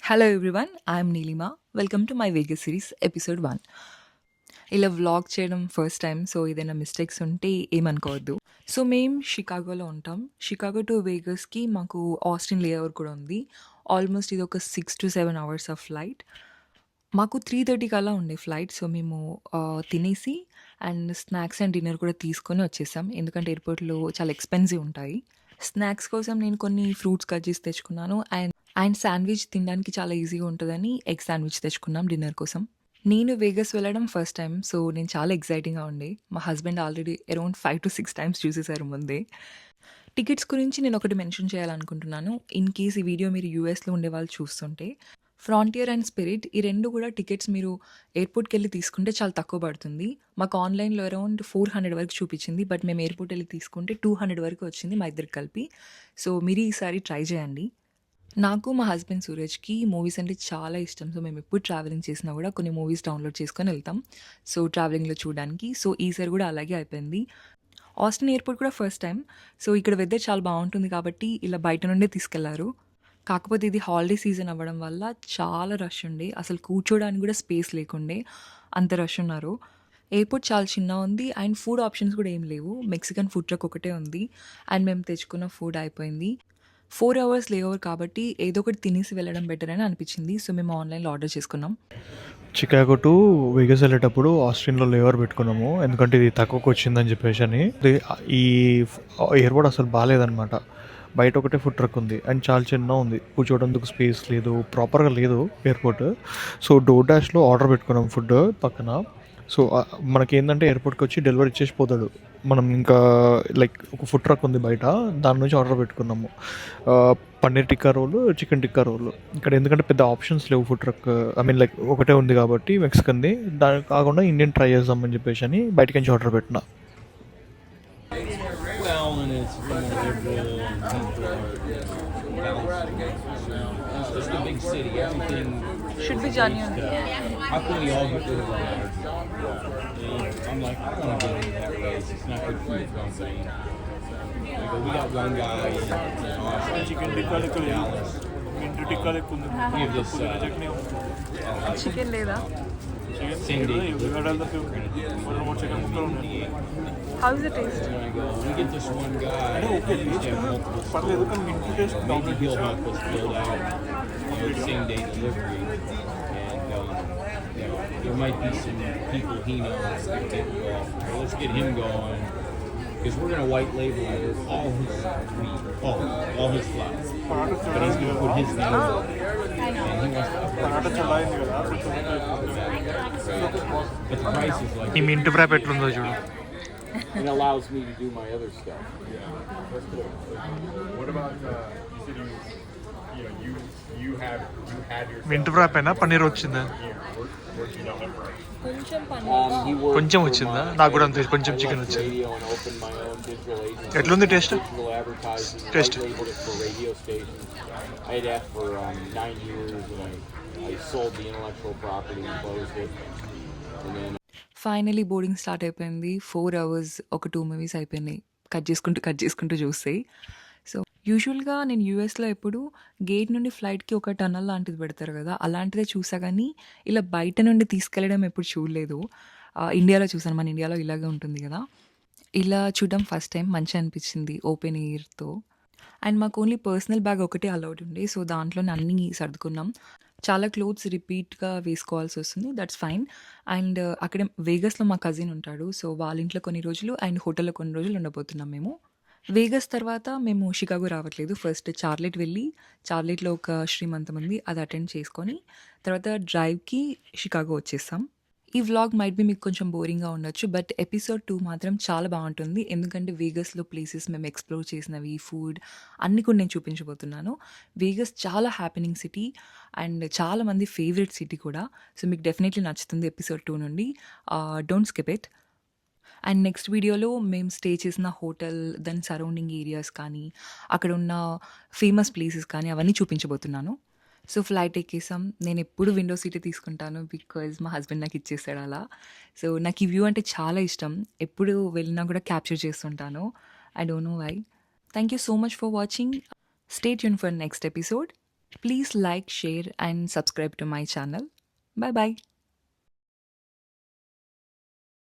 Hello everyone, I'm Neelima. Welcome to my Vegas series episode 1. ఇలా vlog చేయడం first time, so ఏదైనా mistakes ఉంటే ఏమనుకోవద్దు. సో మేము షికాగోలో ఉంటాం. షికాగో టు వేగస్కి మాకు ఆస్టిన్ లేఓవర్ కూడా ఉంది. ఆల్మోస్ట్ ఇది ఒక 6 to 7 hours ఆఫ్ ఫ్లైట్. మాకు 3:30 కల్లా ఉండే ఫ్లైట్. సో మేము తినేసి అండ్ స్నాక్స్ అండ్ డిన్నర్ కూడా తీసుకొని వచ్చేసాం, ఎందుకంటే ఎయిర్పోర్ట్లో చాలా ఎక్స్పెన్సివ్ ఉంటాయి. స్నాక్స్ కోసం నేను కొన్ని ఫ్రూట్స్ కట్ చేసి తెచ్చుకున్నాను అండ్ శాండ్విచ్ తినడానికి చాలా ఈజీగా ఉంటుందని ఎగ్ శాండ్విచ్ తెచ్చుకున్నాం డిన్నర్ కోసం. నేను వేగస్ వెళ్ళడం ఫస్ట్ టైం, సో నేను చాలా ఎక్సైటింగ్గా ఉండే. మా husband already around 5 to 6 times చూసేశారు ముందే. టికెట్స్ గురించి నేను ఒకటి మెన్షన్ చేయాలనుకుంటున్నాను. ఇన్ కేస్ ఈ వీడియో మీరు యూఎస్లో ఉండే వాళ్ళు చూస్తుంటే, ఫ్రాంటియర్ అండ్ స్పిరిట్ ఈ రెండు కూడా టికెట్స్ మీరు ఎయిర్పోర్ట్కి వెళ్ళి తీసుకుంటే చాలా తక్కువ పడుతుంది. మాకు ఆన్లైన్లో అరౌండ్ 400 వరకు చూపించింది, బట్ మేము ఎయిర్పోర్ట్ వెళ్ళి తీసుకుంటే 200 వరకు వచ్చింది మా ఇద్దరికి కలిపి. సో మీరు ఈసారి ట్రై చేయండి. నాకు మా హస్బెండ్ సూరజ్కి మూవీస్ అంటే చాలా ఇష్టం. సో మేము ఎప్పుడు ట్రావెలింగ్ చేసినా కూడా కొన్ని మూవీస్ డౌన్లోడ్ చేసుకొని వెళ్తాం, సో ట్రావెలింగ్లో చూడడానికి. సో ఈసారి కూడా అలాగే అయిపోయింది. ఆస్టిన్ ఎయిర్పోర్ట్ కూడా ఫస్ట్ టైం. సో ఇక్కడ వెదర్ చాలా బాగుంటుంది కాబట్టి ఇలా బయట నుండే తీసుకెళ్లారు. కాకపోతే ఇది హాలిడే సీజన్ అవ్వడం వల్ల చాలా రష్ ఉండే, అసలు కూర్చోడానికి కూడా స్పేస్ లేకుండే, అంత రష్ ఉన్నారు. ఎయిర్పోర్ట్ చాలా చిన్న ఉంది అండ్ ఫుడ్ ఆప్షన్స్ కూడా ఏం లేవు. మెక్సికన్ ఫుడ్ ట్రక్ ఒకటే ఉంది అండ్ మేము తెచ్చుకున్న ఫుడ్ అయిపోయింది. 4 hours లేఓవర్ కాబట్టి ఏదో ఒకటి తినేసి వెళ్ళడం బెటర్ అని అనిపించింది. సో మేము ఆన్లైన్లో ఆర్డర్ చేసుకున్నాం. చికాగో టు వేగస్ వెళ్ళేటప్పుడు ఆస్ట్రిన్లో లేవర్ పెట్టుకున్నాము, ఎందుకంటే ఇది తక్కువకి వచ్చిందని చెప్పేసి అని. ఈ ఎయిర్పోర్ట్ అసలు బాగాలేదనమాట. బయట ఒకటే ఫుడ్ ట్రక్ ఉంది అండ్ చాలా చిన్న ఉంది, కూర్చోవడానికి స్పేస్ లేదు, ప్రాపర్గా లేదు ఎయిర్పోర్ట్. సో డోర్ డాష్లో ఆర్డర్ పెట్టుకున్నాం ఫుడ్ పక్కన. సో మనకి ఏంటంటే ఎయిర్పోర్ట్కి వచ్చి డెలివరీ ఇచ్చేసి పోతాడు. మనం ఇంకా లైక్ ఒక ఫుడ్ ట్రక్ ఉంది బయట, దాని నుంచి ఆర్డర్ పెట్టుకున్నాము. పన్నీర్ టిక్కా రోలు, చికెన్ టిక్కా రోలు. ఇక్కడ ఎందుకంటే పెద్ద ఆప్షన్స్ లేవు food truck, I mean like ఒకటే ఉంది కాబట్టి మెక్సికన్ది. దాని కాకుండా ఇండియన్ ట్రై చేద్దామని చెప్పేసి అని బయటకి నుంచి ఆర్డర్ పెట్టిన. Well, and it's more liberal and people are balancing. It's just a big city. Everything Should be genuine. How can we all get rid of our yards? I'm like, I don't want to get into that race. It's not good for your company. We got one guy in Austin. Chicken tikka లెక్క లేదు, Dallas. Mint tikka లెక్క ఉంది. We have this chutney chicken లేదా? same day ఉల్లిగడ్డలతో chicken ముక్కలు ఉన్నాయి. How is the taste? when I go, we get this one guy. Okay He used to have multiple పర్లేదు, కానీ mint taste maybe he'll help us build out same day delivery, and there might be some people he knows that get involved. So let's get him going, because we're going to white label all his meat, all his flour, paratha but he's going to put his name on it, and he wants to paratha చల్లాయింది కదా, but the price is like ఈ mint frappe ఎట్లుందో చూడు. it allows me to do my other stuff. What about you know you had your mint frappe అయినా పన్నీర్ వచ్చిందా? where'd you know him from? He worked కొంచెం for వచ్చిందా? my- నాకు కూడా అంతే, కొంచెం I చికెన్ left వచ్చింది. radio and opened my own digital agency. ఎట్లుంది taste? Digital advertising. Taste. I labeled it for radio stations. I had that for 9 years, and I sold the intellectual property and closed it. And then finally boarding start అయిపోయింది. 4 hours ఒక 2 movies అయిపోయినాయి, cut చేసుకుంటూ చూస్తే. So యూజువల్గా నేను యూఎస్లో ఎప్పుడు gate నుండి ఫ్లైట్కి ఒక టనల్ లాంటిది పెడతారు కదా, అలాంటిదే చూసా, కానీ ఇలా బయట నుండి తీసుకెళ్ళడం ఎప్పుడు చూడలేదు. ఇండియాలో చూసాను, మన ఇండియాలో ఇలాగే ఉంటుంది కదా. ఇలా చూడడం ఫస్ట్ టైం, మంచిగా అనిపించింది ఓపెన్ ఎయిర్తో. అండ్ మాకు ఓన్లీ పర్సనల్ బ్యాగ్ ఒకటే అలౌడ్ ఉండే, సో దాంట్లోనే అన్నీ సర్దుకున్నాం. చాలా క్లోత్స్ రిపీట్గా వేసుకోవాల్సి వస్తుంది, దట్స్ ఫైన్. అండ్ అక్కడ వేగస్లో మా కజిన్ ఉంటాడు, సో వాళ్ళ ఇంట్లో కొన్ని రోజులు అండ్ హోటల్లో కొన్ని రోజులు ఉండబోతున్నాం మేము. వేగస్ తర్వాత మేము షికాగో రావట్లేదు. ఫస్ట్ చార్లెట్ వెళ్ళి, చార్లెట్లో ఒక శ్రీమంతం ఉంది, అది అటెండ్ చేసుకొని తర్వాత డ్రైవ్కి షికాగో వచ్చేస్తాం. ఈ వ్లాగ్ మైట్ బి మీకు కొంచెం బోరింగ్గా ఉండొచ్చు, బట్ ఎపిసోడ్ 2 మాత్రం చాలా బాగుంటుంది, ఎందుకంటే వేగస్లో ప్లేసెస్ మేము ఎక్స్ప్లోర్ చేసినవి, ఫుడ్ అన్నీ కూడా నేను చూపించబోతున్నాను. వేగస్ చాలా హ్యాపెనింగ్ సిటీ అండ్ చాలామంది ఫేవరెట్ సిటీ కూడా. సో మీకు డెఫినెట్లీ నచ్చుతుంది ఎపిసోడ్ 2 నుండి. Don't skip it. And next వీడియోలో మేము స్టే చేసిన హోటల్, దాని సరౌండింగ్ ఏరియాస్ కానీ, అక్కడ ఉన్న ఫేమస్ ప్లేసెస్ కానీ అవన్నీ చూపించబోతున్నాను. సో ఫ్లైట్ ఎక్కేసాం. నేను ఎప్పుడు విండో సీటే తీసుకుంటాను, బికాజ్ మా హస్బెండ్ నాకు ఇచ్చేసాడు అలా. సో నాకు ఈ వ్యూ అంటే చాలా ఇష్టం, ఎప్పుడు వెళ్ళినా కూడా క్యాప్చర్ చేస్తుంటాను. I don't know why. Thank you so much for watching. Stay tune for next episode. Please like, share, and subscribe to my channel. Bye bye.